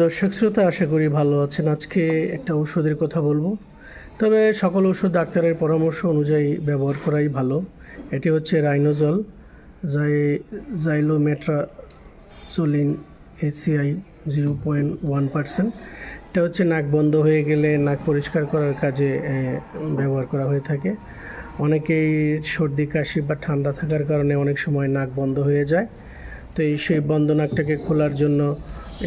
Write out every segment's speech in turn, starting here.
দর্শক শ্রোতা, আশা করি ভালো আছেন। আজকে একটা ওষুধের কথা বলবো, তবে সকল ওষুধ ডাক্তারের পরামর্শ অনুযায়ী ব্যবহার করাই ভালো। এটি হচ্ছে রাইনোজল জাইলোমেট্রাজোলিন ACI 0.1%। এটা হচ্ছে নাক বন্ধ হয়ে গেলে নাক পরিষ্কার করার কাজে ব্যবহার করা হয়ে থাকে। অনেকেই সর্দি কাশি বা ঠান্ডা থাকার কারণে অনেক সময় নাক বন্ধ হয়ে যায়। তো সেই বন্ধ নাকটাকে খোলার জন্য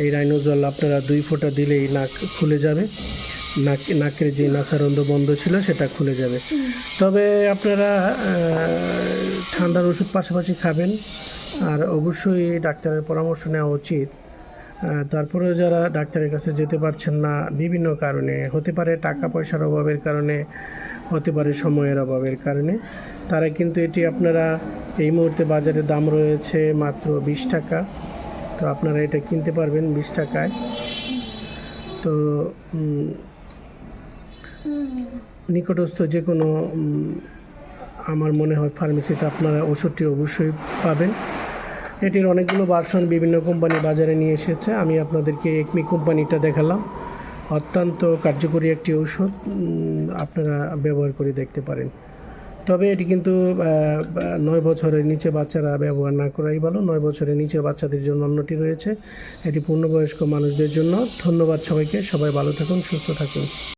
এই রাইনোজল আপনারা 2 ফোঁটা দিলেই নাক খুলে যাবে। নাকের যে নাসারন্ধ্র বন্ধ ছিল সেটা খুলে যাবে। তবে আপনারা ঠান্ডার ওষুধ পাশাপাশি খাবেন, আর অবশ্যই ডাক্তারের পরামর্শ নেওয়া উচিত। তারপরেও যারা ডাক্তারের কাছে যেতে পারছেন না বিভিন্ন কারণে, হতে পারে টাকা পয়সার অভাবের কারণে, হতে পারে সময়ের অভাবের কারণে, তারা কিন্তু এটি আপনারা এই মুহূর্তে বাজারে দাম রয়েছে মাত্র 20 টাকা। তো আপনারা এটা কিনতে পারবেন 20 টাকায়। তো নিকটস্থ যে কোনো আমার মনে হয় ফার্মেসিতে আপনারা ওষুধটি অবশ্যই পাবেন। এটির অনেকগুলো ভার্সন বিভিন্ন কোম্পানি বাজারে নিয়ে এসেছে। আমি আপনাদেরকে একমি কোম্পানিটা দেখালাম। অত্যন্ত কার্যকরী একটি ওষুধ, আপনারা ব্যবহার করে দেখতে পারেন। তবে এটি কিন্তু 9 বছরের নিচে বাচ্চারা ব্যবহার না করাই ভালো। 9 বছরের নিচে বাচ্চাদের জন্য অন্যটি রয়েছে, এটি পূর্ণবয়স্ক মানুষদের জন্য। ধন্যবাদ সবাইকে। সবাই ভালো থাকুন, সুস্থ থাকুন।